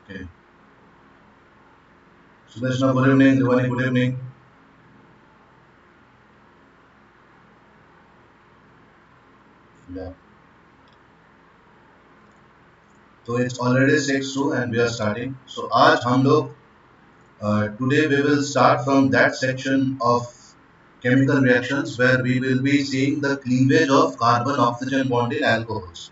Okay. Sudeshna, good evening. Rivani, good evening. Yeah. So it's already 6:02 and we are starting. So आज हम लोग today we will start from that section of chemical reactions where we will be seeing the cleavage of carbon oxygen bond in alcohols.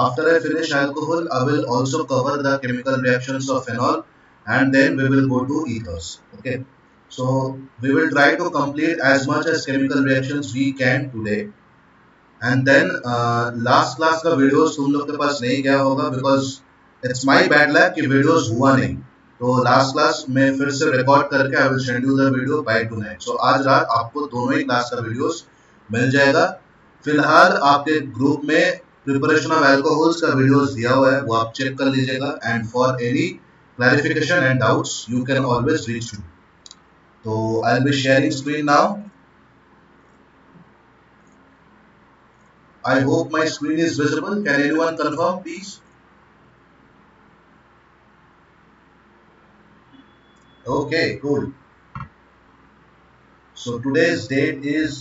After I finish alcohol, I will also cover the chemical reactions of phenol and then we will go to ethers. Okay. So we will try to complete as much as chemical reactions we can today. And then last class का videos तुम लोग के पास नहीं गया होगा because it's my bad luck कि videos हुआ नहीं तो लास्ट क्लास में फिर से रिकॉर्ड करके I will schedule the video by tonight so आज रात आपको दोनों ही क्लास का वीडियोस मिल जाएगा फिलहाल आपके ग्रुप में प्रिपरेशन ऑफ अल्कोहल्स का वीडियोस दिया हुआ है वो आप चेक कर लीजिएगा and for any clarification and doubts you can always reach to तो I will be sharing screen now I hope my screen is visible. Can anyone confirm, please? Okay, cool. So today's date is,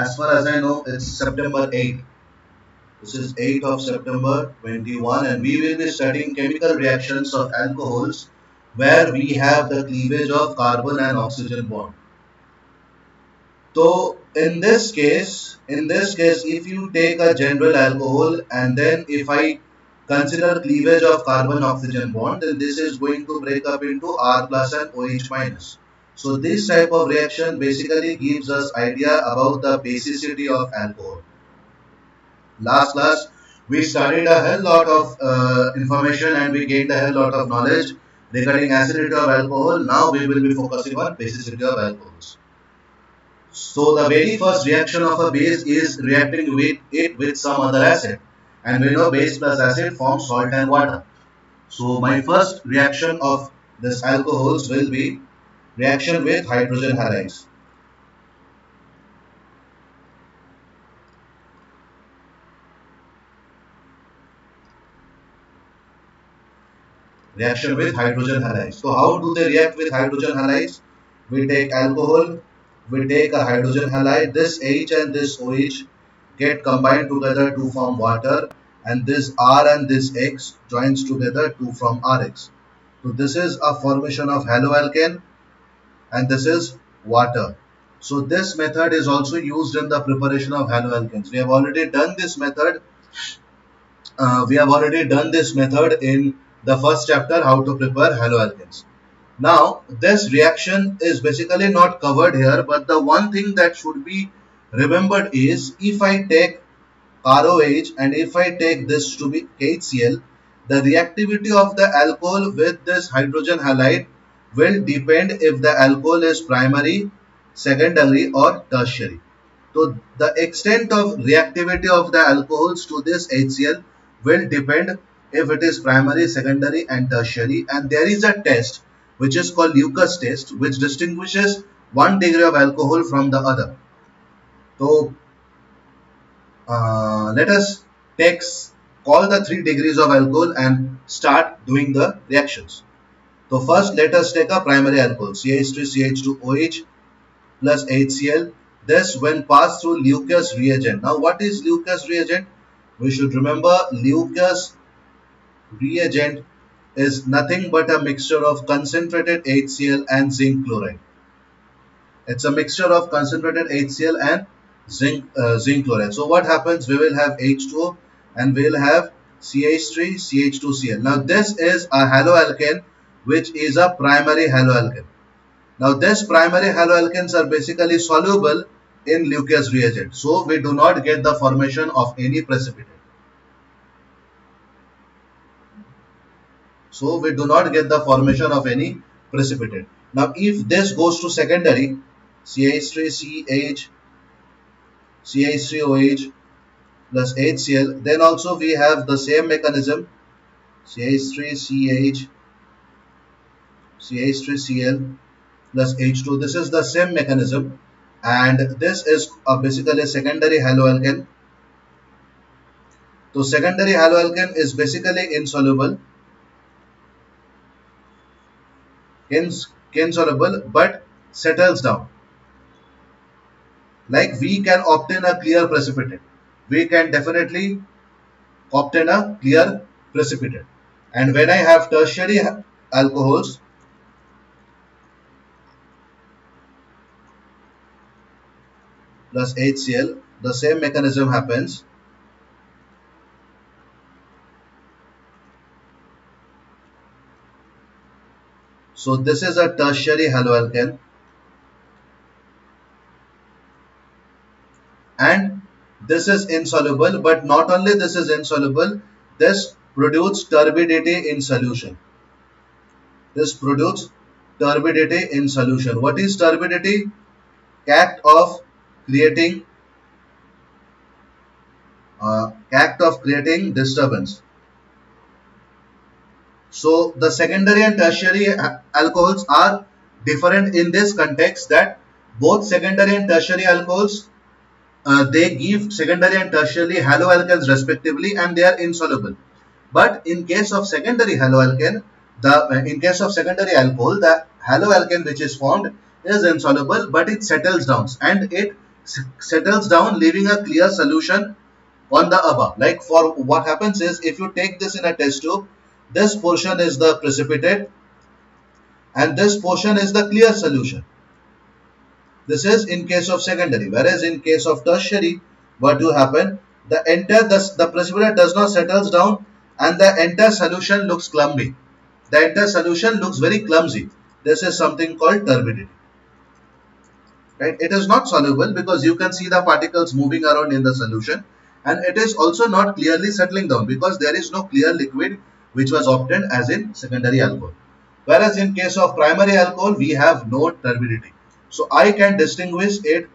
as far as I know, it's September 8th. This is 8th of September 21, and we will be studying chemical reactions of alcohols where we have the cleavage of carbon and oxygen bond. So in this case, if you take a general alcohol and then if I consider cleavage of carbon oxygen bond, then this is going to break up into R plus and OH minus. So this type of reaction basically gives us idea about the basicity of alcohol. Last class we studied a hell lot of information and we gained a hell lot of knowledge regarding acidity of alcohol. Now we will be focusing on basicity of alcohols. So the very first reaction of a base is reacting with it with some other acid. And we know base plus acid forms salt and water. So my first reaction of this alcohols will be reaction with hydrogen halides. Reaction with hydrogen halides. So how do they react with hydrogen halides? We take alcohol, we take a hydrogen halide, this H and this OH get combined together to form water and this R and this X joins together to form RX. So this is a formation of haloalkane and this is water. So this method is also used in the preparation of haloalkanes. We have already done this method in the first chapter how to prepare haloalkanes. Now, this reaction is basically not covered here, but the one thing that should be remembered is if I take ROH and if I take this to be HCl, the reactivity of the alcohol with this hydrogen halide will depend if the alcohol is primary, secondary or tertiary. So the extent of reactivity of the alcohols to this HCl will depend if it is primary, secondary and tertiary, and there is a test which is called Lucas test which distinguishes one degree of alcohol from the other. So let us take call the 3 degrees of alcohol and start doing the reactions. So first let us take a primary alcohol CH3CH2OH plus HCl. This when passed through Lucas reagent. Now what is Lucas reagent? We should remember Lucas reagent is nothing but a mixture of concentrated HCl and zinc chloride. It's a mixture of concentrated HCl and zinc chloride. So what happens? We will have H2O and we will have CH3 CH2Cl. Now this is a haloalkane which is a primary haloalkane. Now this primary haloalkanes are basically soluble in Lucas reagent. So we do not get the formation of any precipitate. So we do not get the formation of any precipitate. Now if this goes to secondary CH3CH CH3OH plus HCl, then also we have the same mechanism CH3CH CH3Cl plus H2. This is the same mechanism and this is basically a secondary haloalkane. So secondary haloalkane is basically insoluble soluble but settles down. Like we can obtain a clear precipitate. We can definitely obtain a clear precipitate. And when I have tertiary alcohols plus HCl, the same mechanism happens. So this is a tertiary haloalkane, and this is insoluble, but not only this is insoluble, this produces turbidity in solution. This produces turbidity in solution. What is turbidity? Act of creating disturbance. So the secondary and tertiary alcohols are different in this context, that both secondary and tertiary alcohols, they give secondary and tertiary haloalkanes respectively, and they are insoluble. But in case of secondary haloalkane, in case of secondary alcohol, the haloalkane which is formed is insoluble, but it settles down, and it settles down, leaving a clear solution on the above. Like, for what happens is, if you take this in a test tube, this portion is the precipitate and this portion is the clear solution. This is in case of secondary. Whereas in case of tertiary, what will happen? The precipitate does not settles down, and the entire solution looks clumsy. The entire solution looks very clumsy. This is something called turbidity. Right? It is not soluble because you can see the particles moving around in the solution, and it is also not clearly settling down because there is no clear liquid which was obtained as in secondary alcohol. Whereas in case of primary alcohol, we have no turbidity. So I can distinguish it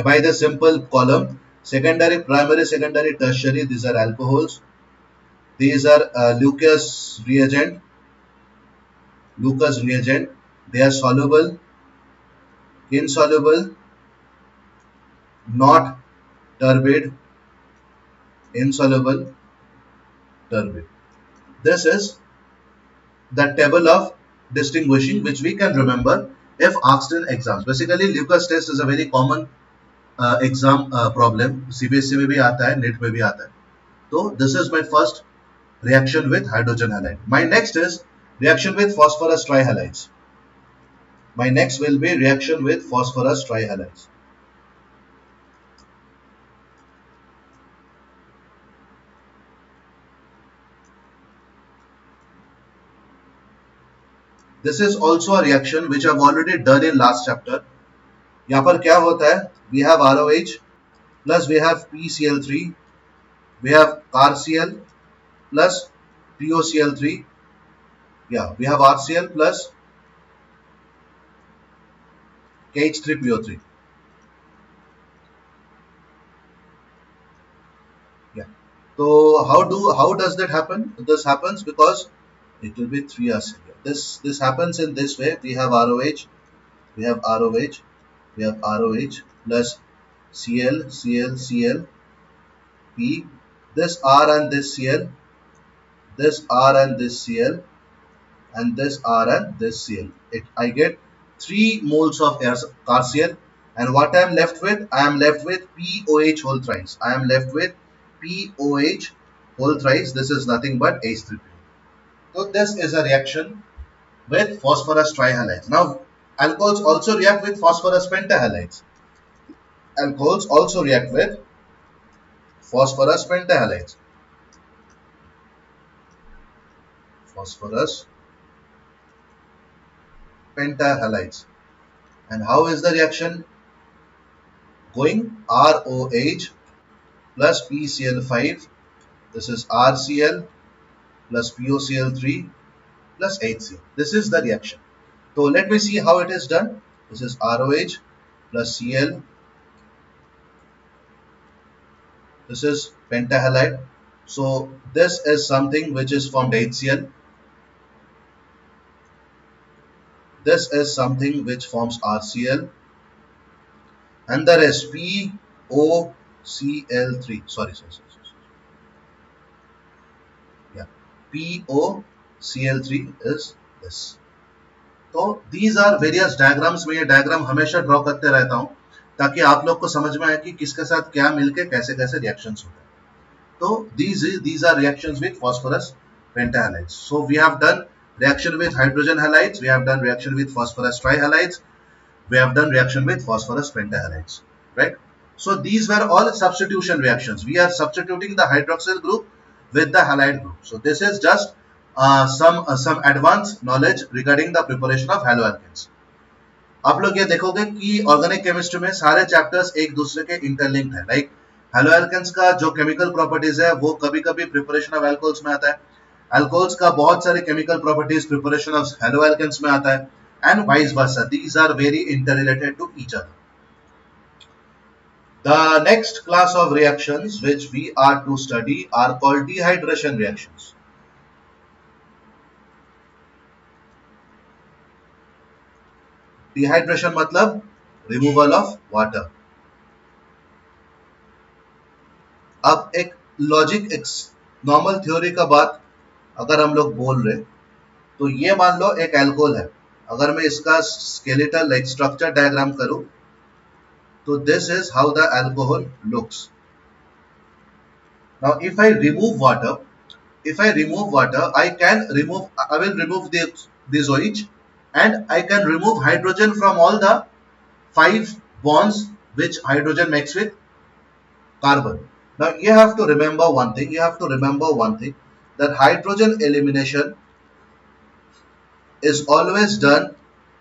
by the simple column: secondary, primary, secondary, tertiary. These are alcohols. These are Lucas reagent. They are soluble, insoluble, not turbid, insoluble, turbid. This is the table of distinguishing which we can remember if asked in exams. Basically, Lucas test is a very common exam problem. CBSE में भी आता है, NET में भी आता है. So this is my first reaction with hydrogen halide. My next is reaction with phosphorus trihalides. My next will be reaction with phosphorus trihalides. This is also a reaction which I've already done in last chapter. यहाँ पर क्या होता है? We have ROH plus we have PCl3, we have RCl plus POCl3. Yeah, we have RCl plus KH3PO3. Yeah. So how does that happen? This happens because it will be 3RCl. This happens in this way. We have ROH, we have ROH, we have ROH plus Cl, Cl, Cl, P. This R and this Cl, this R and this Cl, and this R and this Cl. I get 3 moles of RCl, and what I am left with? I am left with POH whole thrice. I am left with POH whole thrice. This is nothing but H3PO. So this is a reaction with phosphorus trihalides. Now, alcohols also react with phosphorus pentahalides. Alcohols also react with phosphorus pentahalides. Phosphorus pentahalides. And how is the reaction going? ROH plus PCl5. This is RCl plus POCl3 plus HCl. This is the reaction. So let me see how it is done. This is ROH plus Cl. This is pentahalide. So this is something which is formed HCl. This is something which forms RCl. And the rest POCl3. Sorry. Yeah. POCl3 is this. तो these are various diagrams, में ये diagram हमेशा draw करते रहता हूँ ताकि आप लोग को समझ में आए कि किसके साथ क्या मिलके कैसे कैसे रिएक्शंस होते हैं. So these are reactions with phosphorus pentahalides. So we have done reaction with hydrogen halides, we have done reaction with phosphorus trihalides, we have done reaction with phosphorus pentahalides, right? So these were all substitution reactions. We are substituting the hydroxyl group with the halide group. So this is just some advanced knowledge regarding the preparation of haloalkanes. आप लोग ये देखोगे कि organic chemistry में सारे chapters एक दूसरे के इंटरलिंक्ड है. लाइक हेलोएल्केन्स का जो केमिकल प्रॉपर्टीज है वो कभी कभी प्रिपरेशन ऑफ एल्कोहल्स में आता है, एल्कोहल्स का बहुत सारे chemical properties preparation of haloalkanes में आता है, and vice versa. These are very interrelated to each other. The next class of reactions which we are to study are called dehydration reactions. Dehydration मतलब removal of water. अब एक logic, एक normal theory का बात अगर हम लोग बोल रहे तो ये मान लो एक अल्कोहल है. अगर मैं इसका स्केलेटल लाइक स्ट्रक्चर डायग्राम करूं तो this is how the alcohol looks. Now if I remove water, I will remove this OH and I can remove hydrogen from all the 5 bonds which hydrogen makes with carbon. Now you have to remember one thing, that hydrogen elimination is always done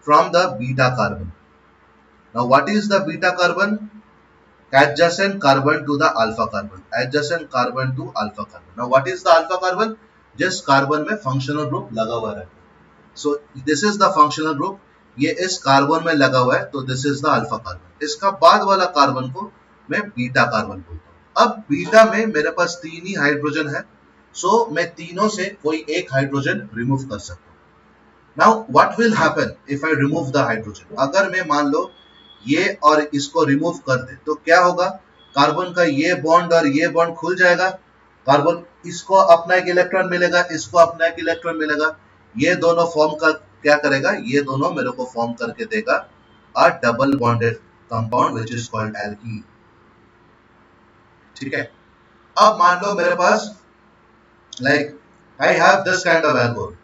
from the beta carbon. Now what is the beta carbon? Adjacent carbon to the alpha carbon. Now what is the alpha carbon? जिस carbon में functional group लगा हुआ है. So this is the functional group, ये इस carbon में लगा हुआ है, तो this is the alpha carbon. इसका बाद वाला कार्बन को मैं बीटा कार्बन बोलता हूँ. अब बीटा में मेरे पास 3 ही हाइड्रोजन है, सो मैं तीनों से कोई एक हाइड्रोजन रिमूव कर सकता हूँ. Now what will happen if I remove the hydrogen? अगर मैं मान लो ये और इसको रिमूव कर दे तो क्या होगा? कार्बन का ये बॉन्ड और ये बॉन्ड खुल जाएगा. कार्बन इसको अपना एक इलेक्ट्रॉन मिलेगा, इसको अपना एक इलेक्ट्रॉन मिलेगा. ये दोनों फॉर्म का क्या करेगा? ये दोनों मेरे को फॉर्म करके देगा a double bonded compound which is called alkene. ठीक है. अब मान लो मेरे पास like I have this kind of alcohol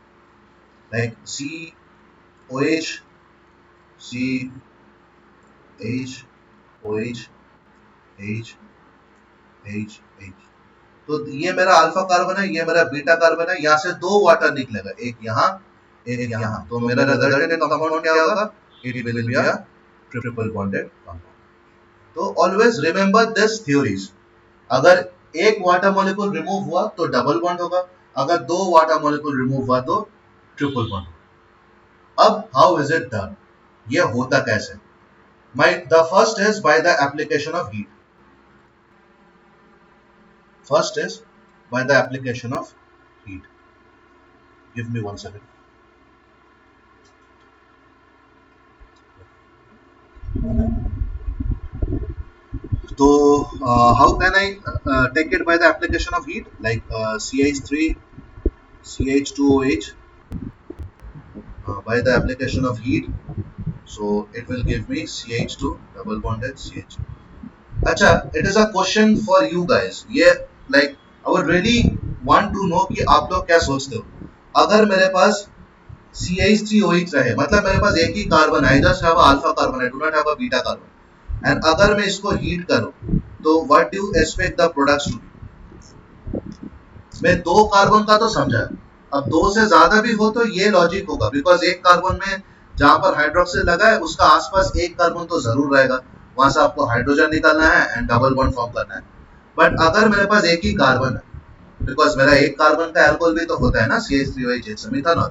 like COH, CH, OH, H, H, H. तो ये मेरा अल्फा कार्बन है, ये मेरा बीटा कार्बन है. यहाँ से 2 वाटर निकलेगा, एक यहाँ एक यहाँ. तो मेरा रिजल्टेंट कंपाउंड क्या होगा? It will be a triple bonded compound. तो ऑलवेज रिमेंबर दिस थ्योरीज. अगर एक वाटर मॉलिक्यूल रिमूव हुआ तो डबल बॉन्ड होगा, अगर 2 वाटर मॉलिक्यूल रिमूव हुआ तो ट्रिपल बॉन्ड. अब हाउ इज इट डन? ये होता कैसे? The first is by the application of heat. First is by the application of heat. Give me 1 second. So how can I take it by the application of heat? Like CH3, CH2OH by the application of heat. So it will give me CH2 double bonded CH. अच्छा, it is a question for you guys. ये like I would really want to know कि आप लोग क्या सोचते हो. अगर मेरे पास CH3OH रहे, मतलब मेरे पास एक ही कार्बन है, just have a alpha carbon, I do not have a beta carbon. And अगर मैं इसको हीट करूं, तो what do you expect the products to be? मैं 2 कार्बन का तो समझा. अब 2 से ज्यादा भी हो तो ये लॉजिक होगा, बिकॉज एक कार्बन में जहां पर हाइड्रोक्सिल लगा है उसका आसपास एक कार्बन तो जरूर रहेगा, वहां से आपको हाइड्रोजन निकालना है एंड डबल बॉन्ड फॉर्म करना है. बट अगर मेरे पास एक ही कार्बन है, बिकॉज मेरा एक कार्बन का अल्कोहल भी तो होता है ना, CH3OH, मिथानॉल.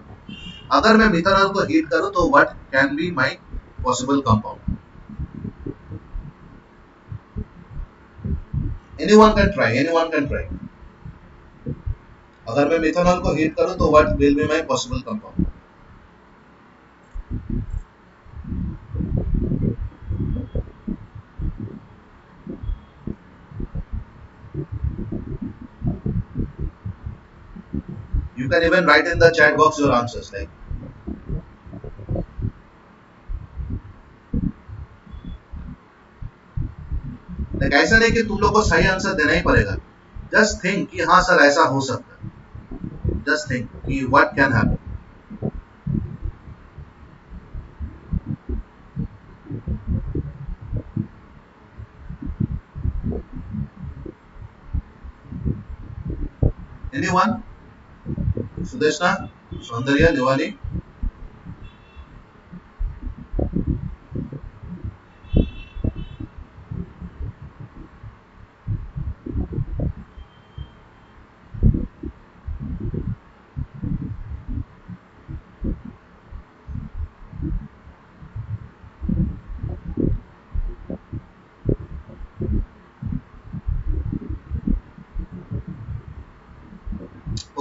अगर मैं मिथानॉल को हीट करूं तो what can be my possible compound? Anyone can try. अगर मैं मिथानॉल को हीट करूं तो what will be my possible compound? You can even write in the chat box your answers. Like like ऐसा नहीं कि तुम लोग को सही आंसर देना ही पड़ेगा, जस्ट थिंक कि हाँ सर ऐसा हो सकता है, जस्ट थिंक कि what can happen. Anyone? Sudeshna, सौंदर्य, Diwali?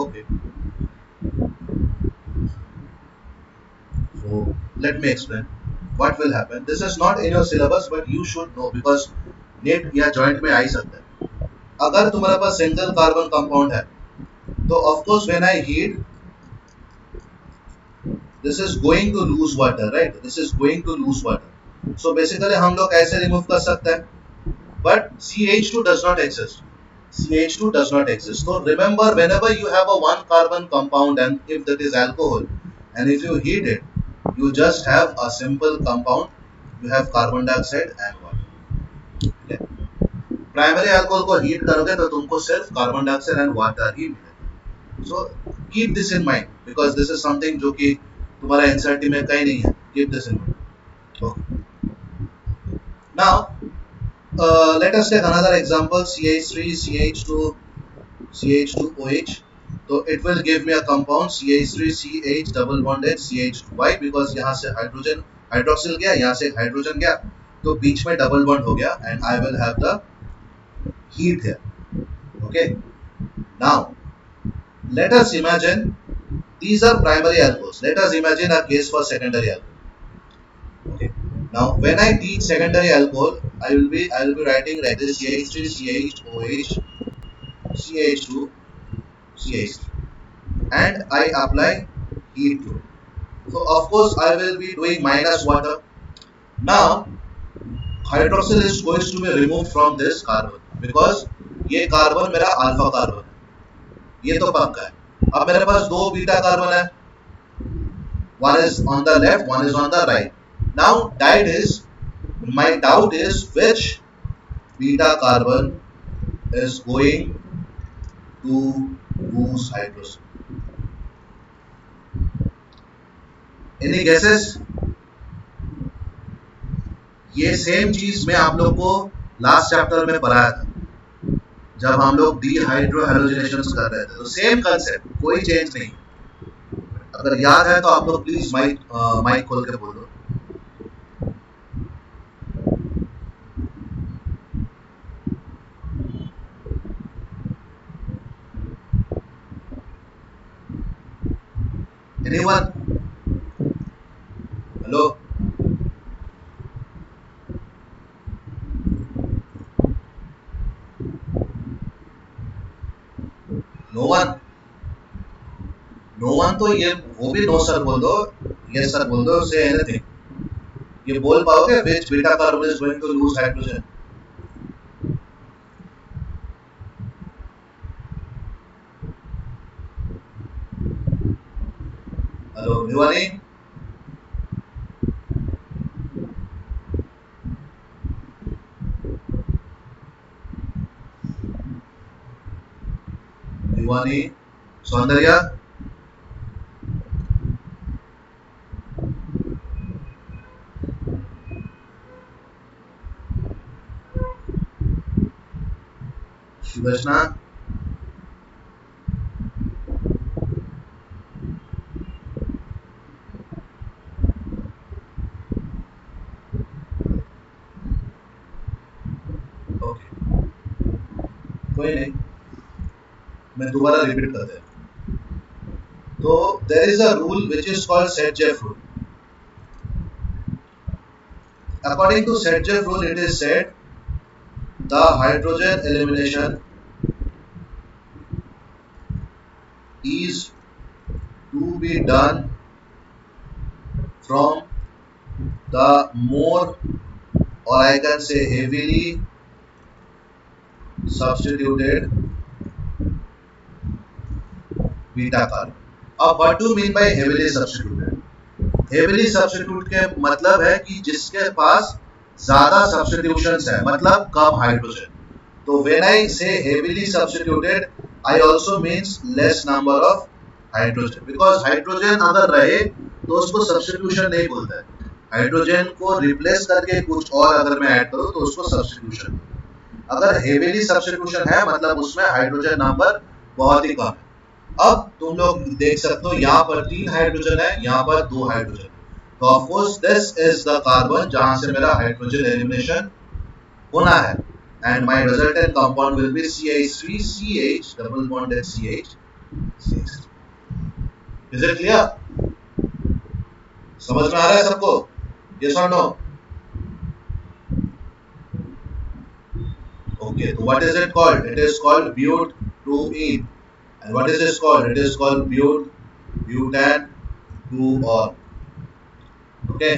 Okay, so let me explain what will happen. This is not in your syllabus, but you should know because net या जॉइंट में आ ही सकता है. अगर तुम्हारे पास सिंगल कार्बन कंपाउंड है तो of course when I heat this is going to lose water, right? This is going to lose water. So basically हम लोग ऐसे रिमूव कर सकते हैं, but CH2 does not exist. CH2 does not exist. So remember, whenever you have a one carbon compound and if that is alcohol, and if you heat it, you just have a simple compound. You have carbon dioxide and water. Okay? Primary alcohol को heat करोगे तो तुमको सिर्फ carbon dioxide and water ही मिलेगा. So keep this in mind because this is something जो कि तुम्हारा NCERT में कहीं नहीं है. Keep this in mind. Now let us take another example, CH3 CH2 CH2OH. तो it will give me a compound CH3 CH double bond H CH2. Why? Because यहाँ से हाइड्रोजन हाइड्रोक्सिल गया, यहाँ से हाइड्रोजन गया, तो बीच में डबल बॉन्ड हो गया and I will have the heat here. Okay. Now let us imagine these are primary alcohols. Let us imagine a case for secondary alcohol. Okay. Now when I teach secondary alcohol, I will be writing like this: CH3 CHOH CH2 CH3, and I apply heat to it. So of course I will be doing minus water. Now hydroxyl is going to be removed from this carbon because ये carbon मेरा alpha carbon है, ये तो पक्का है. अब मेरे पास दो बीटा कार्बन है, one is on the left, one is on the right. Now my doubt is which beta carbon is going to lose hydrogen. Any guesses? ये सेम चीज मैं आप लोग को लास्ट चैप्टर में पढ़ाया था जब हम लोग डीहाइड्रो हैलोजिनेशन कर रहे थे. तो सेम कंसेप्ट, कोई चेंज नहीं. अगर याद है तो आप लोग प्लीज माइक खोल के बोलो. Anyone? Hello? No one? No one तो ये वो भी नो सर बोल दो, ये सर बोल दो, से एनीथिंग. ये बोल पाओगे which beta carbon is going to lose hydrogen? Hello Bhiwani? Bhiwani? Soundarya? Sudarshana? Okay, कोई नहीं, मैं दोबारा रिपीट करते हैं. तो there is a rule which is called Set-Jeff rule. According to Set-Jeff rule, it is said the hydrogen elimination is to be done from the more, or I can say heavily substituted beta carbon. अब what do you mean by heavily substituted? Heavily substitute के मतलब है कि जिसके पास ज्यादा substitutions है, मतलब कम hydrogen. तो व्हेन आई से heavily substituted, I also means less number of hydrogen, because hydrogen अगर रहे तो उसको सब्स्टिट्यूशन नहीं बोलते हैं. हाइड्रोजन को रिप्लेस करके कुछ और अगर मैं ऐड करूं तो उसको सब्स्टिट्यूशन. अगर हेविली सब्स्टिट्यूशन है मतलब उसमें हाइड्रोजन नंबर बहुत ही कम है. अब तुम लोग देख सकते हो यहाँ पर 3 हाइड्रोजन है, यहाँ पर 2 हाइड्रोजन. तो of course this is the carbon जहां से मेरा हाइड्रोजन एलिमिनेशन होना है, and my resultant compound will be CH3 CH double bonded CH CH3. Is it clear? समझ में आ रहा है सबको? Yes or no? ओके, तो what is it called? It is called ब्यूट-2-ene. And what is this called? It is called butan-2-ol. Okay.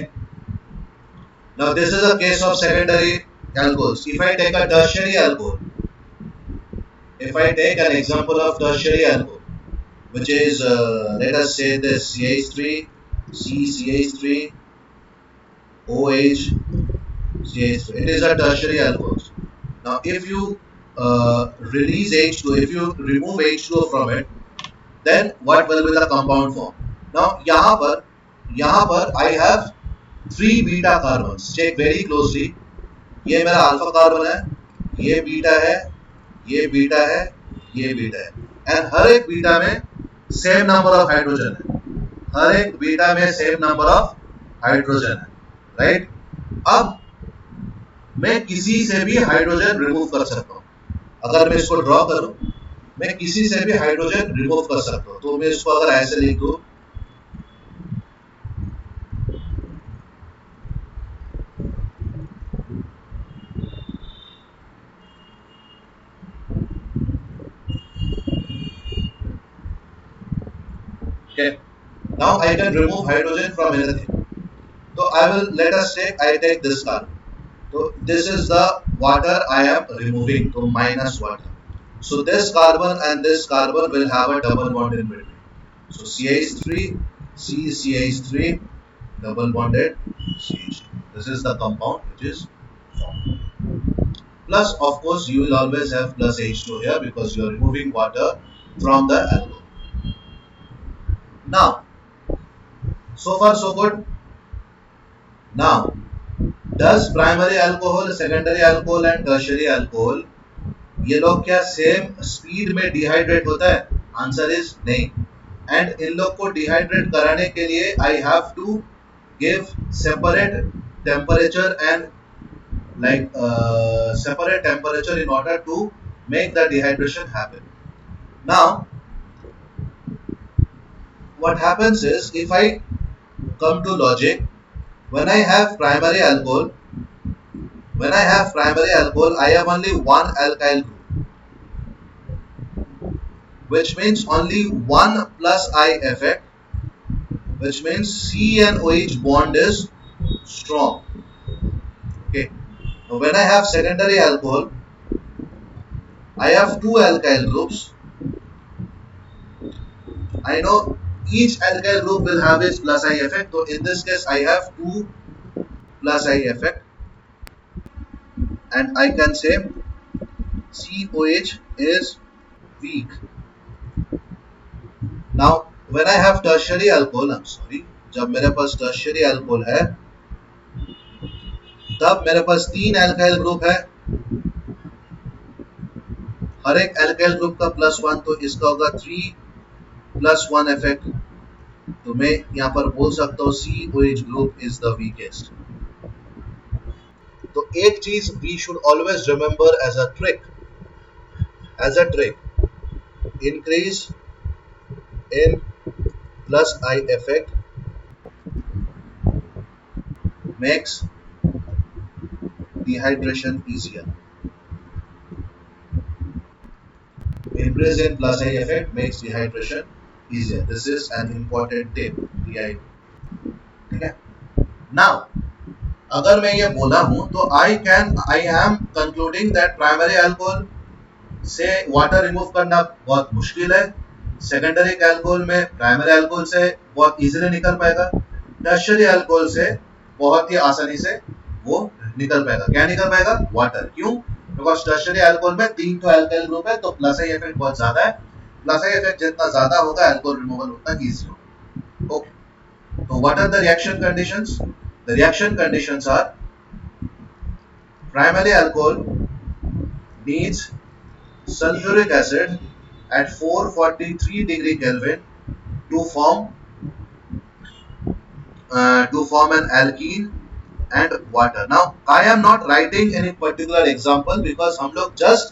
Now this is a case of secondary alcohols. If I take a tertiary alcohol, if I take an example of tertiary alcohol, which is let us say this CH3, CH3, OH, CH3. It is a tertiary alcohol. Now if you release H2, if you remove H2O from it, then what will be the compound form? Now यहाँ पर I have 3 beta carbons. Check very closely. ये मेरा alpha carbon है, ये beta है, ये beta है, ये बीटा है, एंड हर एक बीटा में सेम नंबर ऑफ हाइड्रोजन है. हर एक बीटा में सेम नंबर ऑफ हाइड्रोजन है, राइट? अब मैं किसी से भी हाइड्रोजन रिमूव कर सकता हूँ. अगर मैं इसको ड्रॉ करूं, मैं किसी से भी हाइड्रोजन रिमूव कर सकता हूं. तो मैं इसको अगर ऐसे लिख दूं, okay, now I can remove hydrogen from anything. So I will, let us say I take this carbon. So this is the water I am removing, so minus water. So this carbon and this carbon will have a double bond in between. So CH3, CH3, double bonded CH2. This is the compound which is formed. Plus, of course, you will always have plus H2 here because you are removing water from the alcohol. Now, so far so good. Now, does primary alcohol, secondary alcohol and tertiary alcohol, ये लोग क्या same speed में dehydrate होता है? Answer is नहीं. And इन लोग को डिहाइड्रेट कराने के लिए I have to give separate temperature and like separate temperature in order to make the dehydration happen. Now what happens is, if I come to logic, when I have primary alcohol, I have only one alkyl group, which means only one plus I effect, which means C and OH bond is strong. Okay. Now when I have secondary alcohol, I have two alkyl groups. I know each alkyl group will have its plus I effect. So in this case, I have two plus I effect, and I can say COH is weak. Now when I have tertiary alcohol, I'm sorry, जब मेरे पास tertiary alcohol है, तब मेरे पास तीन alkyl group है. हर एक alkyl group का +1, तो इसका होगा 3+1 इफेक्ट. तो मैं यहाँ पर बोल सकता हूँ COH group is the weakest. तो एक चीज we should always remember as a trick, increase in plus I effect makes dehydration easier. Increase in plus I effect makes dehydration easier. This is an important tip. ठीक है. Now, अगर मैं ये बोला हूँ तो I am concluding that primary alcohol से water remove करना बहुत मुश्किल है। सेकेंडरी अल्कोहल में प्राइमरी अल्कोहल से बहुत इजीली निकल पाएगा, टर्शियरी अल्कोहल से बहुत ही आसानी से वो निकल पाएगा। क्या निकल पाएगा? वाटर। क्यों? बिकॉज टर्शियरी अल्कोहल में 3 तो अल्काइल ग्रुप है, तो प्लस आई इफेक्ट बहुत ज्यादा है। प्लस आई इफेक्ट जितना ज्यादा होगा अल्कोहल रिमूवल उतना इजी होगा। Okay, so what are the reaction conditions? The reaction conditions are primary alcohol needs sulfuric acid at 443 degree Kelvin to form an alkene and water. Now I am not writing any particular example because हम लोग just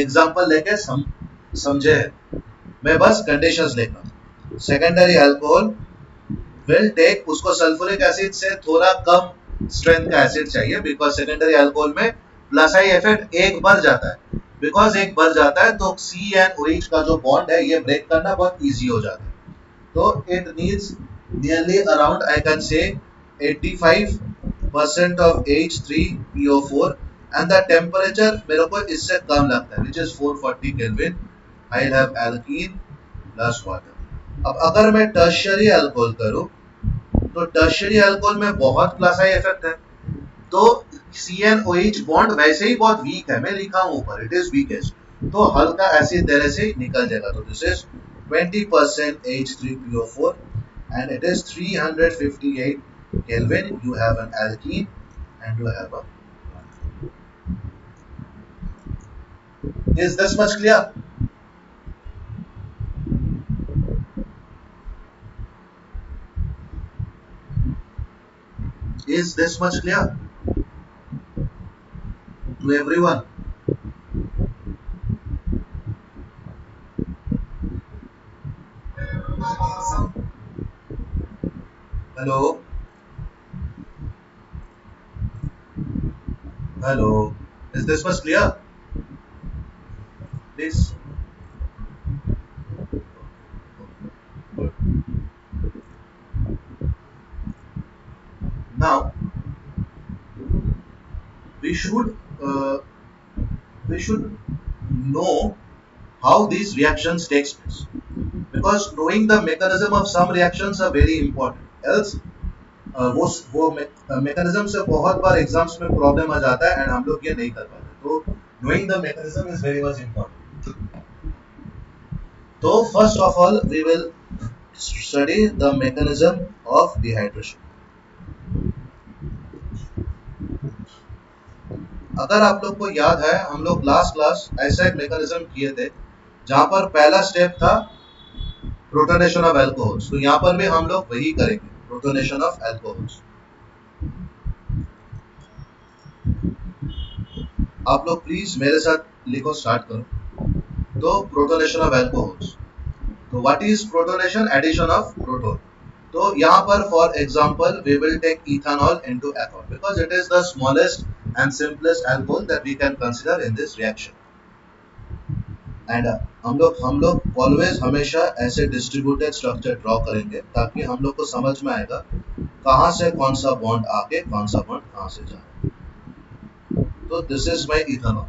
example लेके समझे हैं। मैं बस conditions लेता हूँ। Secondary alcohol will take, उसको सल्फ्यूरिक एसिड से थोड़ा कम स्ट्रेंथ का एसिड चाहिए बिकॉज सेकेंडरी अल्कोहल में प्लस आई इफेक्ट एक बढ़ जाता है। बिकॉज एक बढ़ जाता है तो सी एंड OH का जो बॉन्ड है ये ब्रेक करना बहुत इजी हो जाता है। तो it needs nearly around I can say 85% of H3PO4 and the temperature मेरे को इससे कम लगता है which is 440 kelvin. I have alkene plus water. अब अगर मैं टर्शियरी अल्कोहल करूं तो टर्शियरी अल्कोहल में बहुत प्लस आई इफेक्ट है, तो CnOH बॉन्ड वैसे ही बहुत वीक है। मैं लिखा हूं ऊपर इट इज वीकेस्ट, तो हल्का एसिड देने से निकल जाएगा। तो this is 20% H3PO4 and it is 358 Kelvin. You have an alkene and you have a, is this much clear? Is this much clear to everyone? Hello? Hello? Is this much clear? Please. Now we should uh, we should know how these reactions takes place, because knowing the mechanism of some reactions are very important. Else वो mechanism से बहुत बार exams में problem आ जाता है and हम लोग ये नहीं कर पाते। तो knowing the mechanism is very much important. तो first of all we will study the mechanism of dehydration. अगर आप लोग को याद है हम लोग लास्ट क्लास ऐसा एक मैकेनिज्म किए थे जहां पर पहला स्टेप था प्रोटोनेशन ऑफ अल्कोहल्स। तो यहाँ पर भी हम लोग वही करेंगे, प्रोटोनेशन ऑफ अल्कोहल्स। आप लोग प्लीज मेरे साथ लिखो, स्टार्ट करो। तो प्रोटोनेशन ऑफ अल्कोहल्स, तो what is protonation? Addition of proton. तो यहाँ पर for example we will take ethanol into ethol because it is the smallest and simplest alcohol that we can consider in this reaction. And हम लोग always हमेशा ऐसे distributed structure draw करेंगे ताकि हम लोग को समझ में आएगा कहाँ से कौन सा बॉन्ड आके कौन सा बॉन्ड कहाँ से जाए। तो this is my ethanol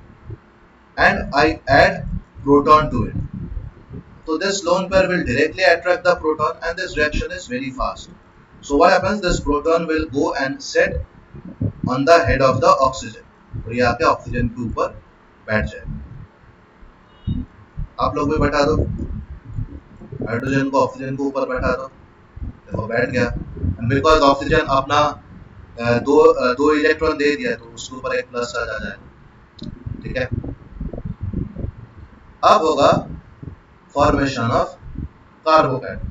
and I add proton to it. So this lone pair will directly attract the proton and this reaction is very fast. So what happens? This proton will go and set on the head of the oxygen. तो ये आके oxygen के ऊपर बैठ जाएगा। आप लोग भी बैठा दो, हाइड्रोजन को ऑक्सीजन के ऊपर बैठा दो, देखो बैठ गया। बिकॉज ऑक्सीजन अपना दो इलेक्ट्रॉन दे दिया तो उसके ऊपर एक प्लस चार्ज आ जाएगा। ठीक है, अब होगा फॉर्मेशन ऑफ कार्बोकैटायन।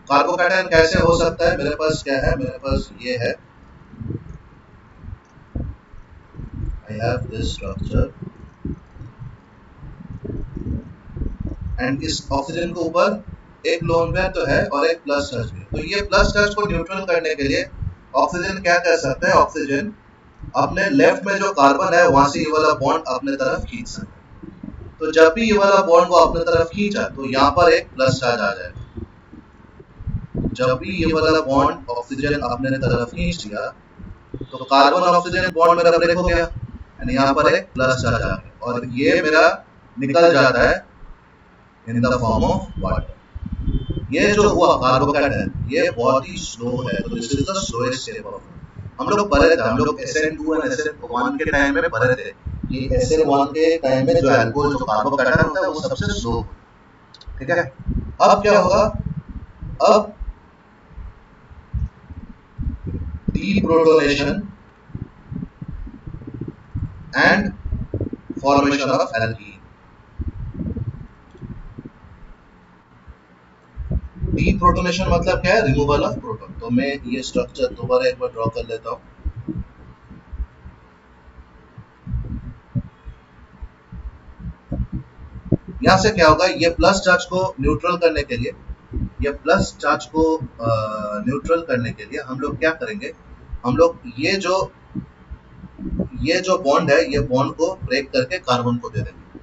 कार्बोकैटायन कैसे हो सकता है? मेरे पास क्या है? मेरे पास ये है, I have this structure and इस ऑक्सीजन के ऊपर एक लोन पेयर तो है और एक प्लस चार्ज भी है। तो ये प्लस चार्ज को न्यूट्रल करने के लिए ऑक्सीजन क्या कर सकता है, ऑक्सीजन अपने लेफ्ट में जो कार्बन है वहां से ये वाला बॉन्ड अपने तरफ खींच सकता है। तो जब भी ये वाला बॉन्ड को अपने तरफ खींचा तो यहाँ पर एक प्लस चार्ज आ जाएगा। जब भी ये वाला बॉन्ड ऑक्सीजन अपने तरफ खींच लिया तो कार्बन ऑक्सीजन बॉन्ड मेरा ब्रेक हो गया यानी यहाँ पर एक प्लस चार्ज आ गया और ये मेरा निकल जाता है in the form of water. ये जो हुआ कार्बोकैटायन ये बहुत ही स्लो है, तो this is the slowest step of. हम लोग पढ़े थे, हम लोग SN2 और SN1 के टाइम में पढ़े थे कि SN1 के टाइम में जो अल्कोहल जो कार्बोकैटायन होता है वो सबसे स्लो, ठीक है। अब क्या होगा, अब deprotonation and formation of alkene. Deprotonation मतलब क्या है, रिमूवल ऑफ प्रोटॉन। तो मैं ये स्ट्रक्चर दोबारा एक बार ड्रॉ कर लेता हूँ। यहाँ से क्या होगा, ये प्लस चार्ज को न्यूट्रल करने के लिए, ये प्लस चार्ज को न्यूट्रल करने के लिए हम लोग क्या करेंगे, हम लोग ये जो बॉन्ड है ये बॉन्ड को ब्रेक करके कार्बन को दे देंगे।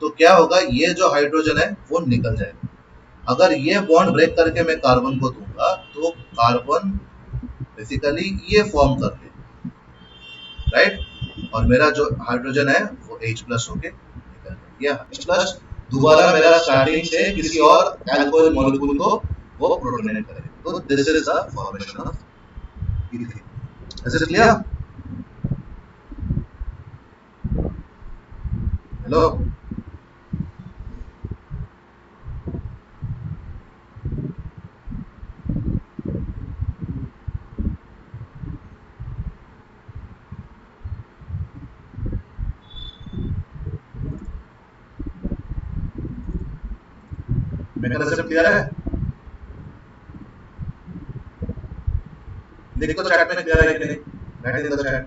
तो क्या होगा, ये जो हाइड्रोजन है वो निकल जाएगा। अगर ये बॉन्ड ब्रेक करके मैं कार्बन को दूंगा तो कार्बन बेसिकली ये फॉर्म कर ले, राइट, और मेरा जो हाइड्रोजन है वो H+ होके निकल गया। H+ दोबारा मेरा स्टार्टिंग से किसी और अल्कोहल मॉलिक्यूल को वो प्रोटोनेट करेगा। तो this is the formation of ethane. Is it clear? Hello, मेरा कंसेप्ट क्लियर है? देखो चैट में क्लियर है कि नहीं, राइट इन द चैट।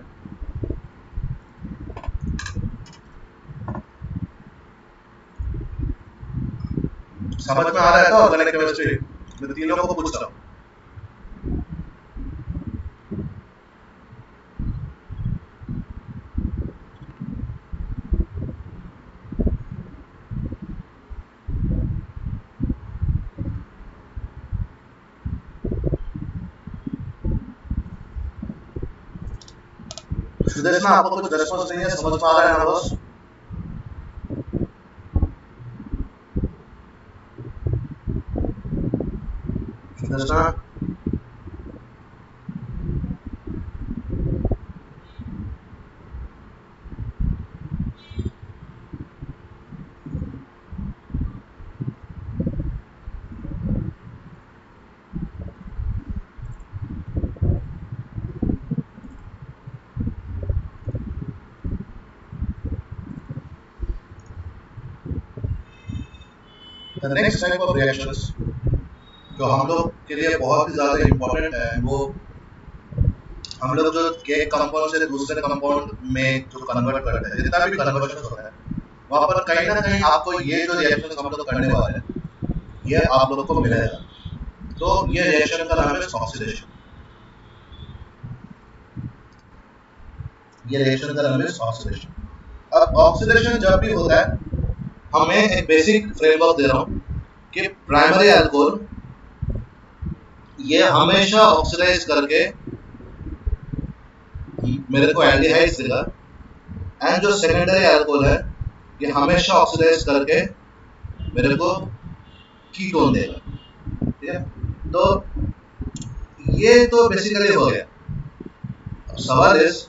समझ में आ रहा है तो ऑर्गेनिक केमिस्ट्री? मैं तीनों को पूछ रहा हूँ। सुदेशना, आपको कुछ रेस्पॉन्स नहीं है, समझ में आ रहा है ना boss? Sudeshna, the next type of reactions जो हम लोग के लिए बहुत ही ज्यादा इंपॉर्टेंट है, वो हम लोग जो एक कंपाउंड से दूसरे कंपाउंड में जो कन्वर्ट करते हैं, जितना भी कन्वर्शन होता है वहां पर कहीं ना कहीं आपको ये जो रिएक्शन हम लोग करने वाले हैं ये आप लोगों को मिलेगा। तो ये रिएक्शन का नाम है ऑक्सीडेशन। ये रिएक्शन का नाम है ऑक्सीडेशन। अब ऑक्सीडेशन जब भी होता है, हमें एक बेसिक फ्रेमवर्क दे रहा हूँ कि प्राइमरी अल्कोहल ये हमेशा ऑक्सीडाइज करके मेरे को एल्डिहाइड्स देगा, एंड जो सेकेंडरी अल्कोहल है ये हमेशा ऑक्सीडाइज करके मेरे को कीटोन देगा, ठीक है। तो ये तो बेसिकली हो गया। अब सवाल इस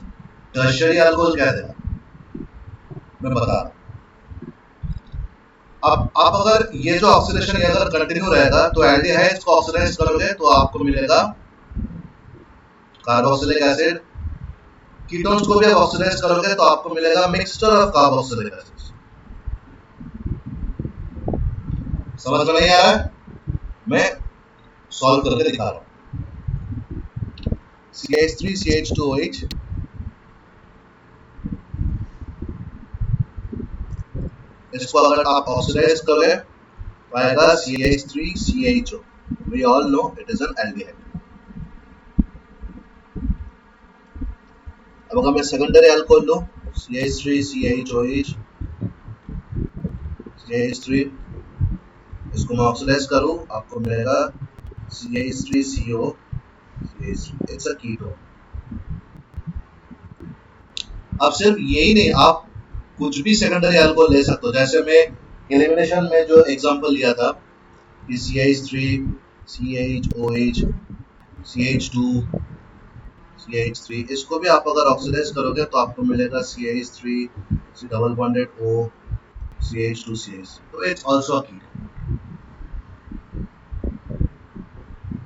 टर्शियरी अल्कोहल क्या देगा, मैं बता रहा हूं। अब आप अगर ये जो ऑक्सीडेशन ये अगर कंटिन्यू रहेगा तो एल्डिहाइड्स को ऑक्सीडाइज करोगे तो आपको मिलेगा कार्बोक्सिलिक एसिड। कीटोन्स को भी आप ऑक्सीडाइज करोगे तो आपको मिलेगा मिक्सचर ऑफ कार्बोक्सिलिक एसिड्स। समझ में नहीं आ रहा है? मैं सॉल्व करके दिखा रहा हूं। CH3 CH2OH, इसको अगर आप ऑक्सीडाइज करोगे तो आएगा CH3CHO। We all know it is an aldehyde। अब अगर मैं सेकेंडरी अल्कोहल लूँ CH3 CHOH CH3, इसको मैं ऑक्सीडाइज करूँ, आपको मिलेगा CH3CO CH3, it's a ketone. अब सिर्फ यही नहीं, आप कुछ भी सेकेंडरी अल्कोहल ले सकते हो। जैसे मैं एलिमिनेशन में जो एग्जांपल लिया था कि CH3 CHOH CH2 CH3, इसको भी आप अगर ऑक्सीडाइज करोगे तो आपको मिलेगा CH3 C double bonded O CH2 CH, तो it's also a ketone.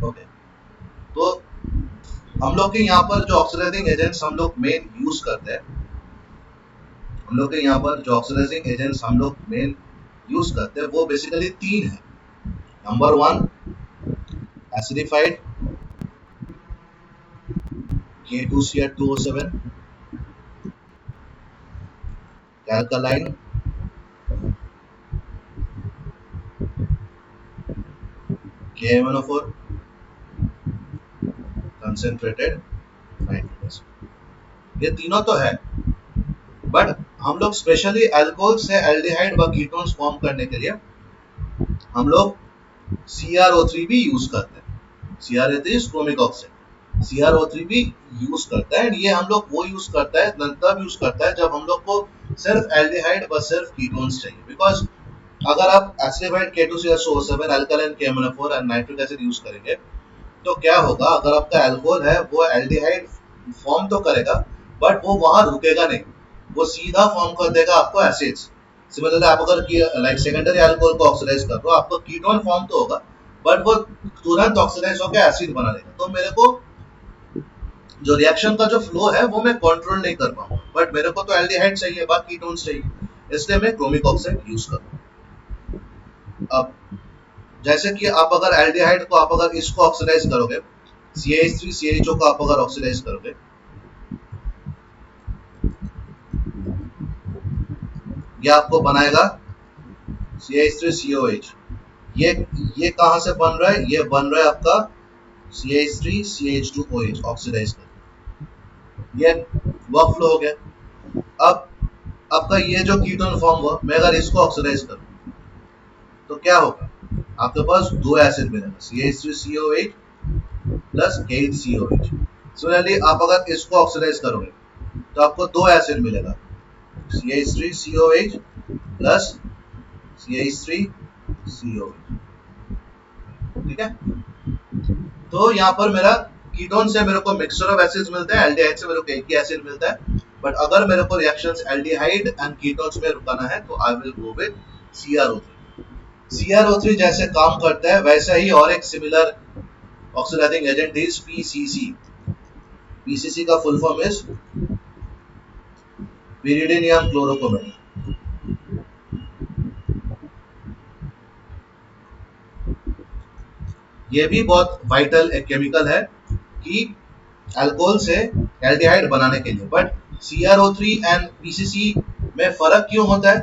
Okay, तो हम लोग के यहाँ पर जो ऑक्सीडाइजिंग एजेंट्स हम लोग मेन यूज करते हैं, हम लोग के यहाँ पर जो ऑक्सीडाइजिंग एजेंट्स हम लोग मेन यूज करते हैं वो बेसिकली तीन है। Number one acidified K2Cr2O7, alkaline KMnO4, concentrated nitric acid। ये तीनों तो है, बट हम लोग स्पेशली अल्कोहल से एल्डिहाइड व कीटोन्स फॉर्म करने के लिए हम लोग CrO3 भी यूज करते हैं। CrO3 क्रोमिक ऑक्साइड, CrO3 भी यूज करता है। ये हम लोग वो यूज करता है, तब यूज करता है जब हम लोग को सिर्फ एल्डिहाइड व सिर्फ कीटोन्स चाहिए। बिकॉज अगर आप एसिडिफाइड K2CSO7, अल्कालाइन KMnO4 और नाइट्रिक एसिड यूज करेंगे तो क्या होगा, अगर आपका अल्कोहल है वो एल्डिहाइड फॉर्म तो करेगा बट वो वहां रुकेगा नहीं, वो सीधा फॉर्म कर देगा आपको एसिड्स। सिमिलरली आप अगर लाइक सेकेंडरी अल्कोहल को ऑक्सीडाइज कर रहे हो, आपको कीटोन फॉर्म तो होगा बट वो तुरंत ऑक्सीडाइज होकर एसिड बना देगा। तो मेरे को जो रिएक्शन का जो फ्लो है वो मैं कंट्रोल नहीं कर पाऊंगा, बट मेरे को तो एल्डिहाइड चाहिए, बाकी कीटोन्स चाहिए, इसलिए मैं क्रोमिक ऑक्साइड यूज करूंगा। अब जैसे कि आप अगर एल्डिहाइड को आप अगर इसको ऑक्सीडाइज करोगे, CH3 CHO को आप अगर ऑक्सीडाइज करोगे, ये आपको बनाएगा CH3 COH। ये कहां से बन रहा है, ये बन रहा है आपका CH3 CH2OH ऑक्सीडाइज कर, ये वर्क फ्लो हो गया। अब आपका ये जो कीटोन फॉर्म हुआ, मैं अगर इसको ऑक्सीडाइज करूं तो क्या होगा, आपके पास दो एसिड मिलेगा CH3COH प्लस K8COH। सिमिलरली आप अगर इसको ऑक्सीडाइज करोगे तो आपको दो एसिड मिलेगा CH3COH प्लस CH3COH। ठीक है, तो यहाँ पर मेरा कीटोन से मेरे को मिक्सचर ऑफ एसिड्स मिलता है, एल्डिहाइड से मेरे को एक ही एसिड मिलता है। बट अगर मेरे को रिएक्शंस एल्डिहाइड एंड कीटोन्स में रुकाना है तो I will go with CrO3। CrO3 जैसे काम करता है वैसा ही और एक similar oxidizing agent is PCC। PCC का full form is pyridinium chlorochromate। ये भी बहुत वाइटल एक केमिकल है कि अल्कोहल से एल्डिहाइड बनाने के लिए। बट CrO3 एंड PCC में फर्क क्यों होता है,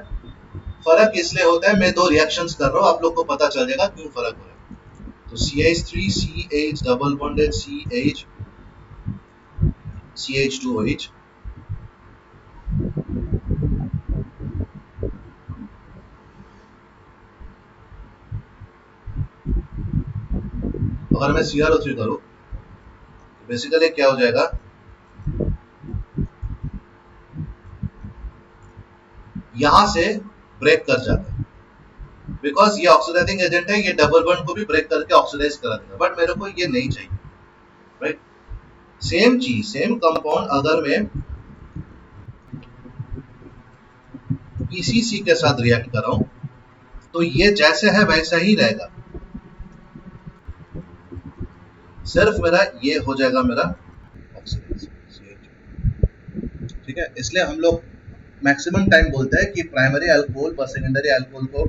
फर्क इसलिए होता है, मैं दो रिएक्शंस कर रहा हूं, आप लोग को पता चल जाएगा क्यों फर्क हो रहा है। तो CH3CH double bonded CH CH2OH, अगर मैं CrO3 करूं तो बेसिकली क्या हो जाएगा, यहां से ब्रेक कर जाता है। बिकॉज ये ऑक्सीडाइजिंग एजेंट है, ये डबल बॉन्ड को भी ब्रेक करके ऑक्सीडाइज करा देगा, बट मेरे को ये नहीं चाहिए, राइट। सेम चीज, सेम कंपाउंड अगर मैं PCC के साथ रिएक्ट कर रहा हूं तो ये जैसे है वैसा ही रहेगा, सिर्फ मेरा ये हो जाएगा मेरा ऑक्सीडाइज। ठीक है, इसलिए हम लोग मैक्सिमम टाइम बोलते हैं कि प्राइमरी अल्कोहल और सेकेंडरी अल्कोहल को,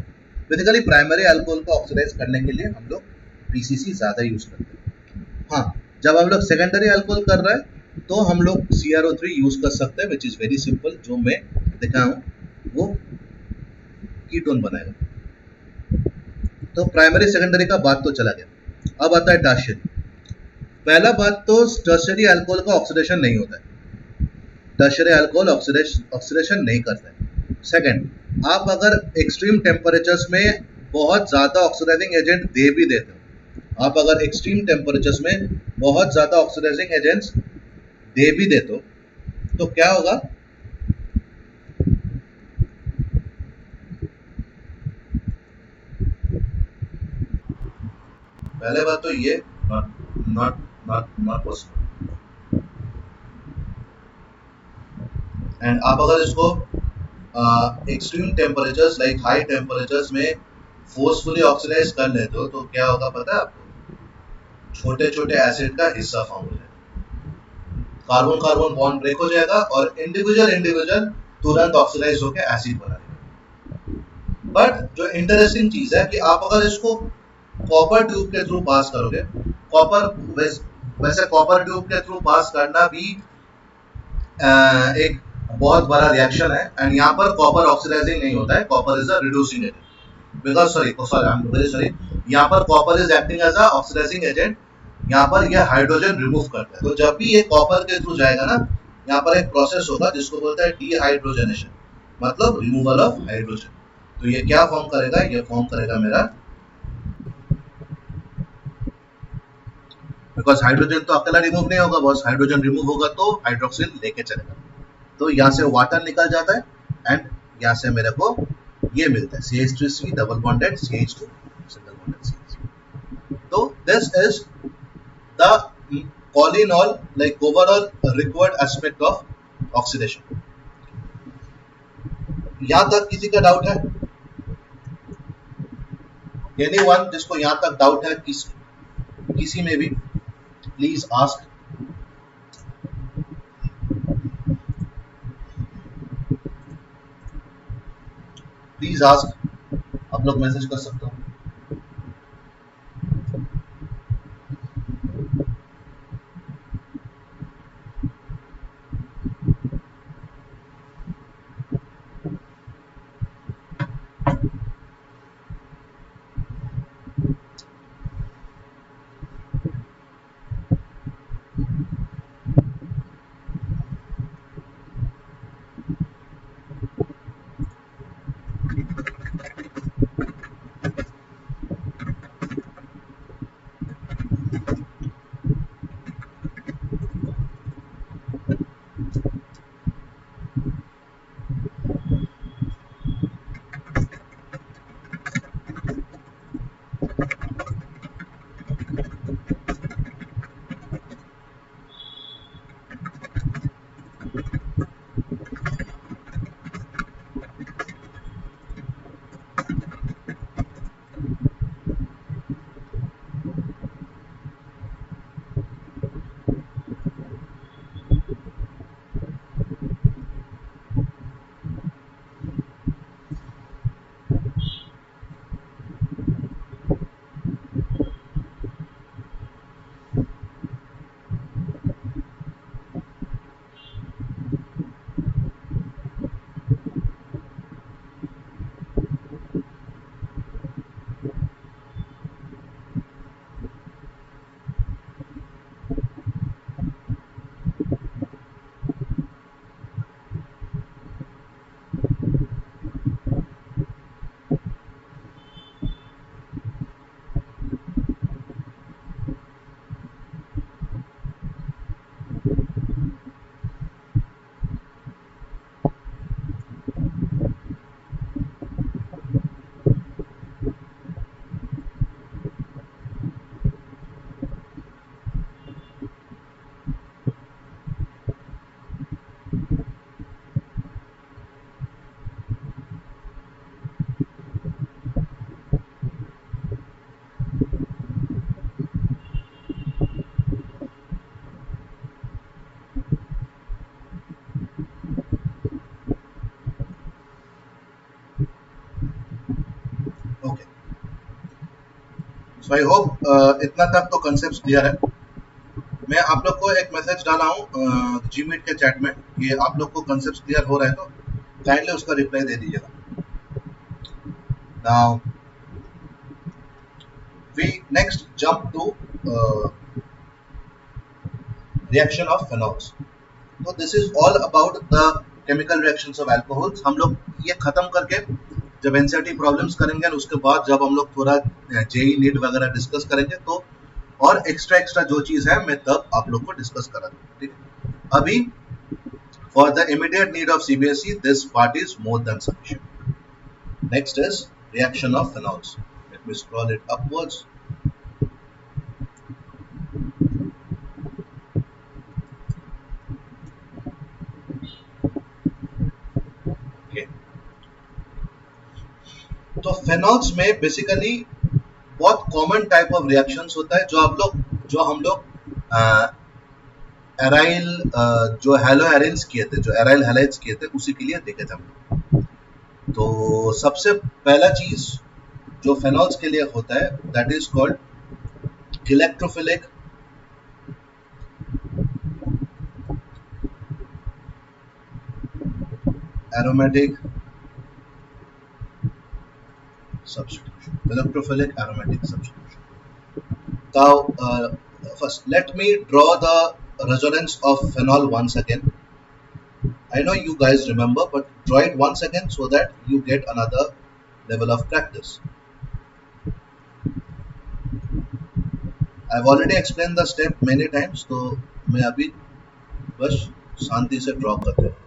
बेसिकली प्राइमरी अल्कोहल को ऑक्सीडाइज करने के लिए हम लोग PCC ज्यादा यूज करते हैं। हाँ, जब हम लोग सेकेंडरी अल्कोहल कर रहे हैं तो हम लोग CrO3 यूज कर सकते हैं, विच इज वेरी सिंपल, जो मैं दिखा हूं वो कीटोन बनाएगा। तो प्राइमरी सेकेंडरी का बात तो चला गया, अब आता है टर्शियरी। पहला बात तो टर्शियरी अल्कोहल का ऑक्सीडेशन नहीं होता है, टर्शियरी अल्कोहल ऑक्सीडेशन नहीं करते। सेकंड, आप अगर एक्सट्रीम टेम्परेचर्स में बहुत ज़्यादा ऑक्सीडाइजिंग एजेंट दे भी देते हो, आप अगर एक्सट्रीम टेम्परेचर्स में बहुत ज़्यादा ऑक्सीडाइजिंग एजेंट्स दे भी देते हो तो क्या होगा? पहले बात तो ये not not not not possible. And आप अगर इसको extreme temperatures like high temperatures में फोर्सफुली ऑक्सीडाइज कर लेते हो तो क्या होगा पता है आपको? छोटे छोटे एसिड का हिस्सा फॉर्म हो जाएगा, कार्बन कार्बन बॉन्ड ब्रेक हो जाएगा और इंडिविजुअल इंडिविजुअल तुरंत ऑक्सीडाइज होकर एसिड बना देगा। बट जो इंटरेस्टिंग चीज है कि आप अगर इसको कॉपर ट्यूब के थ्रू पास करोगे, कॉपर वैसे कॉपर ट्यूब के थ्रू पास करना भी एक बहुत बड़ा रिएक्शन है। एंड यहाँ पर कॉपर ऑक्सीडाइजिंग नहीं होता है, copper is a reducing agent. Because sorry I am very sorry, यहाँ पर copper is acting as a oxidizing agent. यहाँ पर यह हाइड्रोजन रिमूव करता है। तो जब भी ये कॉपर के थ्रू जाएगा ना, यहाँ पर एक प्रोसेस होगा जिसको बोलते हैं डीहाइड्रोजनेशन, मतलब रिमूवल ऑफ हाइड्रोजन। तो ये क्या फॉर्म करेगा? ये फॉर्म करेगा मेरा, बिकॉज हाइड्रोजन तो अकेला रिमूव नहीं होगा बॉस, हाइड्रोजन रिमूव होगा तो हाइड्रोक्सिल लेके चलेगा। तो यहाँ से वाटर निकल जाता है एंड यहाँ से मेरे को ये मिलता है CH3C double bonded CH2 single bonded CH। तो this is the all in all like overall required aspect of oxidation। यहाँ तक किसी का डाउट है? एनीवन जिसको यहाँ तक डाउट है किसी में भी, प्लीज आस्क। प्लीज आस्क, आप लोग मैसेज कर सकते हो। ओके, सो आई होप इतना तक तो कंसेप्ट क्लियर है। मैं आप लोग को एक मैसेज डाला हूँ जीमीट के चैट में कि आप लोग को कंसेप्ट क्लियर हो रहा है तो काइंडली उसका रिप्लाई दे दीजिएगा। Now we next jump to reaction of phenols। तो this is all about the chemical reactions of alcohols. हम लोग ये खत्म करके जब एनसीईआरटी प्रॉब्लम्स करेंगे उसके बाद जब हम लोग थोड़ा जेई नीट वगैरह डिस्कस करेंगे तो और एक्स्ट्रा एक्स्ट्रा जो चीज है मैं तब आप लोग को डिस्कस करा दूंगा, ठीक है। अभी for the immediate need of CBSE this part is more than sufficient. Next is reaction of phenols. Let me scroll it upwards. Okay. तो फेनॉल्स में बेसिकली बहुत कॉमन टाइप ऑफ रिएक्शंस होता है जो हम लोग एराइल जो हेलो एरेंस किए थे, जो एराइल हैलाइड्स किए थे उसी के लिए देखे थे हम लोग। तो सबसे पहला चीज जो फेनॉल्स के लिए होता है that is called electrophilic aromatic substitution. Electrophilic aromatic substitution. Now, first let me draw the resonance of phenol once again. I know you guys remember, but draw it once again so that you get another level of practice. I've already explained the step many times, तो मैं अभी बस शांति से draw करते हैं।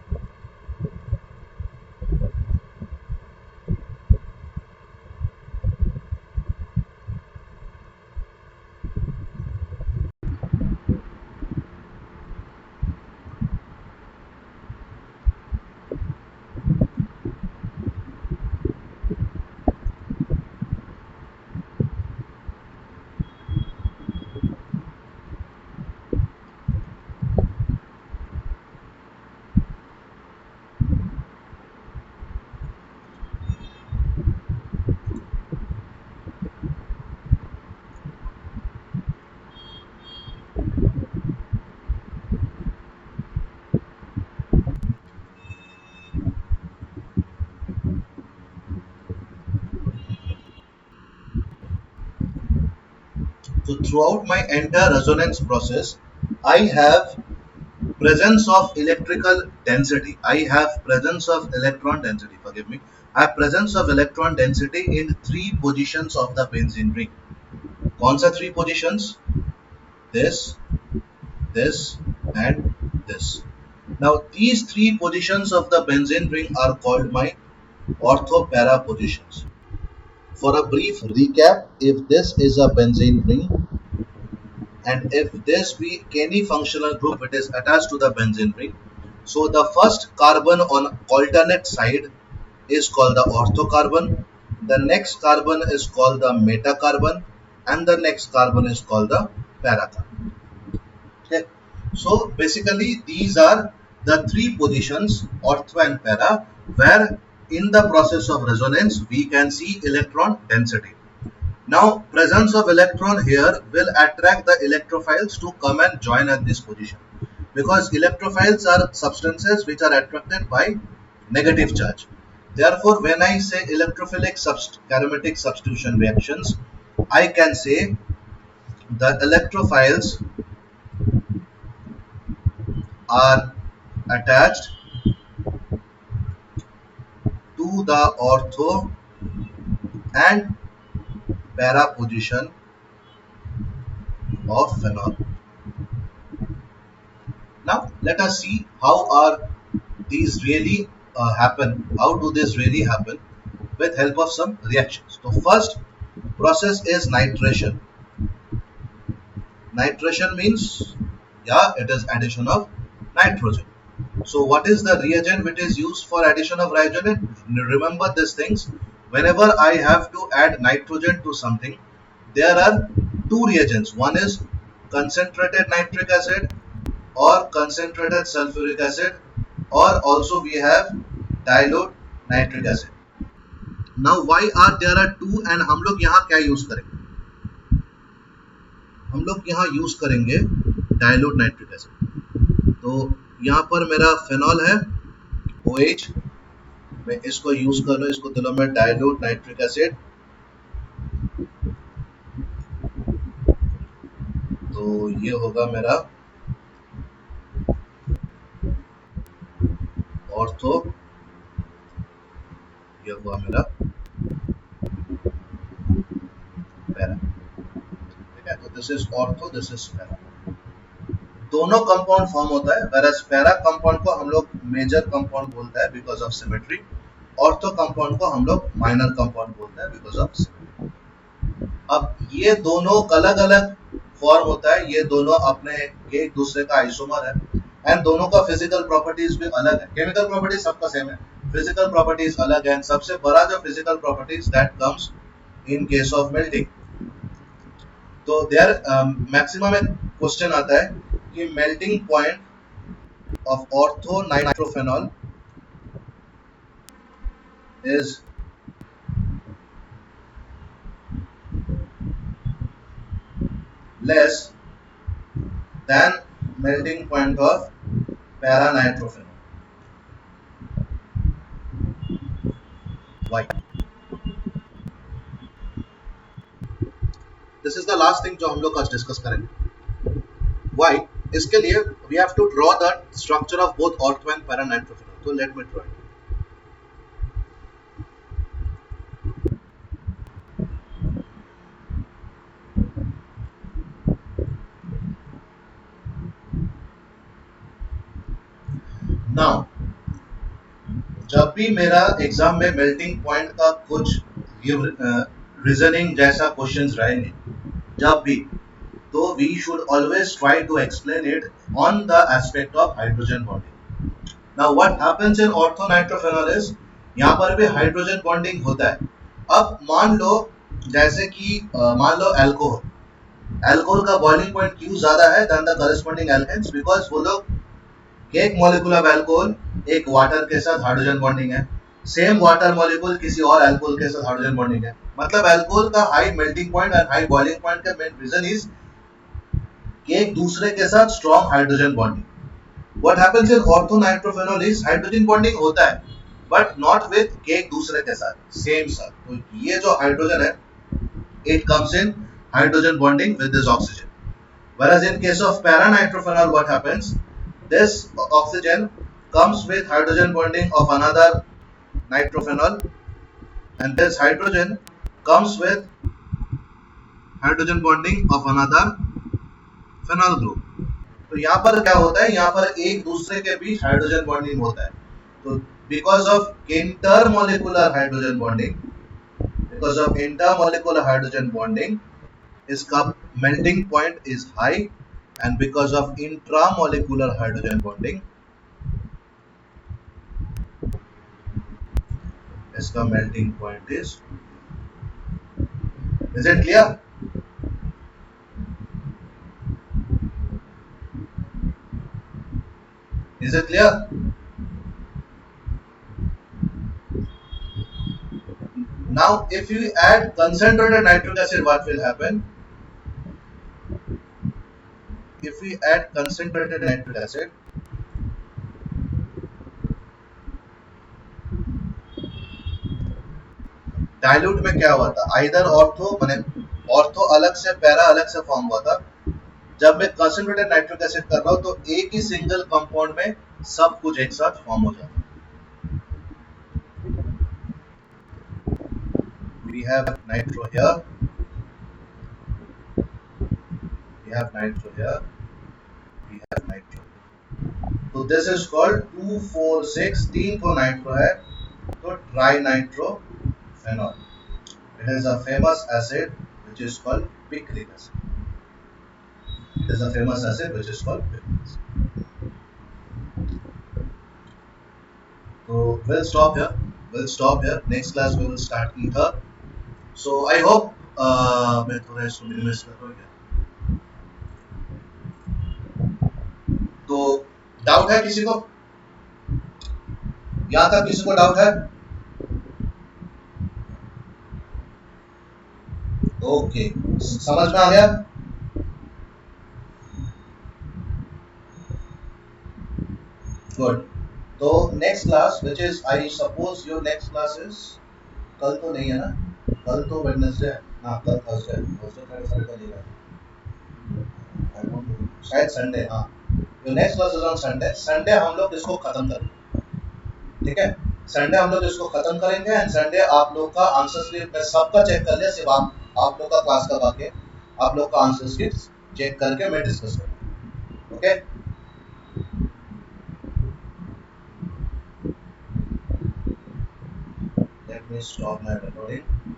So throughout my entire resonance process, I have presence of electrical density. I have presence of electron density. Forgive me. I have presence of electron density in three positions of the benzene ring. कौन सा three positions? This, this, and this. Now these three positions of the benzene ring are called my ortho-para positions. For a brief recap, if this is a benzene ring, and if this be any functional group it is attached to the benzene ring, so the first carbon on alternate side is called the orthocarbon, the next carbon is called the metacarbon, and the next carbon is called the paracarbon. Okay. So basically these are the three positions ortho and para where in the process of resonance we can see electron density. Now, presence of electron here will attract the electrophiles to come and join at this position, because electrophiles are substances which are attracted by negative charge. Therefore, when I say electrophilic aromatic substitution reactions, I can say the electrophiles are attached to the ortho and para position of phenol. Now let us see how are these really happen. How do this really happen with help of some reactions? So first process is nitration. Nitration means, yeah, it is addition of nitrogen. So what is the reagent which is used for addition of nitrogen? Remember these things. Whenever I have to add nitrogen to something, there are two reagents. One is concentrated nitric acid or concentrated sulfuric acid, or also we have dilute nitric acid. Now why are there are two and हम लोग यहाँ क्या use करेंगे? हम लोग यहाँ use करेंगे dilute nitric acid. तो यहाँ पर मेरा फेनॉल है OH, मैं इसको यूज कर रहा हूँ, इसको दिलो मैं dilute nitric acid. तो ये होगा मेरा ऑर्थो, ये हुआ मेरा पैरा, ठीक है। तो this is ortho, this is para, दोनों कंपाउंड फॉर्म होता है। वेरस पैरा कंपाउंड को हम लोग मेजर कंपाउंड बोलते हैं because of symmetry, ortho compound को हम लोग माइनर कंपाउंड बोलते हैं बिकॉज ऑफ सिमेट्री। अब ये दोनों अलग अलग फॉर्म होता है, ये दोनों अपने एक दूसरे का आइसोमर है, एंड दोनों का फिजिकल प्रॉपर्टीज भी अलग है। केमिकल प्रॉपर्टीज सबका सेम है, फिजिकल प्रॉपर्टीज अलग है। सबसे बड़ा जो physical properties that comes in case of melting, तो देयर मैक्सिमम एक क्वेश्चन आता है कि melting point of ortho nitrophenol is less than melting point of paranitrophenol. Why? This is the last thing जो हम लोग आज डिस्कस करेंगे. Why? इसके लिए we have to draw the structure of both ortho and paranitrophenol. So let me draw it. Now, जब भी मेरा एग्जाम में मेल्टिंग पॉइंट का कुछ रीजनिंग जैसा क्वेश्चंस रहेंगे, जब भी, तो we should always try to explain it on the aspect of hydrogen bonding. Now what happens in orthonitrophenol is, यहाँ पर भी हाइड्रोजन बॉन्डिंग होता है. अब मान लो जैसे कि मान लो अल्कोहल, अल्कोहल का बॉइलिंग पॉइंट क्यों ज्यादा है then the corresponding alkanes, because वो लोग एक मॉलिक्यूल ऑफ अल्कोहल एक वाटर के साथ हाइड्रोजन बॉन्डिंग है, सेम वाटर मॉलिक्यूल किसी और अल्कोहल के साथ हाइड्रोजन बॉन्डिंग है. मतलब अल्कोहल का हाई मेल्टिंग पॉइंट और हाई बॉइलिंग पॉइंट का मेन रीजन इज एक दूसरे के साथ strong hydrogen bonding. What happens in orthonitrophenol is hydrogen bonding होता है बट नॉट विद एक दूसरे के साथ, सेम साथ. तो ये जो हाइड्रोजन है, it comes in hydrogen bonding with this oxygen. Whereas in case of paranitrophenol, what happens? This oxygen comes with hydrogen bonding of another nitrophenol, and this hydrogen comes with hydrogen bonding of another phenyl group. तो यहाँ पर क्या होता है, यहाँ पर एक दूसरे के बीच हाइड्रोजन बॉन्डिंग होता है. तो because of intermolecular hydrogen bonding, because of intermolecular hydrogen bonding, इसका melting point is high, and because of intramolecular hydrogen bonding, इसका melting point is it clear? Is it clear? Now if you add concentrated nitric acid, what will happen? If we add concentrated nitric acid, dilute में क्या हुआ था, either ortho माने ortho अलग से para अलग से फॉर्म हुआ था. जब मैं कंसंट्रेटेड नाइट्रिक एसिड कर रहा हूं तो एक ही सिंगल कंपाउंड में सब कुछ एक साथ फॉर्म हो जाता है. We have nitro here, we have nitro here, we have nitro. So this is called 2,4,6, 3 को नाइट्रो है तो ट्राइनाइट्रोफेनॉल. It is a famous acid which is called picric acid. It is a famous acid which is called picric acid. So we'll stop here. We'll stop here. Next class we will start ether. So I hope मैं थोड़ा इसको minimise कर रहा हूँ क्या. तो doubt है किसी को, यहाँ तक किसी को डाउट है? ओके, समझ में आ गया? गुड. तो next class which is, I suppose your next class is, कल तो नहीं है ना, कल तो वेडनेसडे है ना, कल थर्सडे है, थर्सडे फ्राइडे सैटरडे नहीं है, आई डोंट नो, शायद संडे. हाँ, your next class is on Sunday. Sunday हम लोग इसको खत्म करेंगे. ठीक है। संडे हम लोग इसको खत्म करेंगे एंड संडे आप लोग का आंसर स्क्रिप्ट मैं सबका चेक कर लिया, सिर्फ आप लोग का क्लास का बाकी है। आप लोग का आंसर स्क्रिप्ट चेक करके मैं डिस्कस करूँगा। Okay. Let me stop my recording.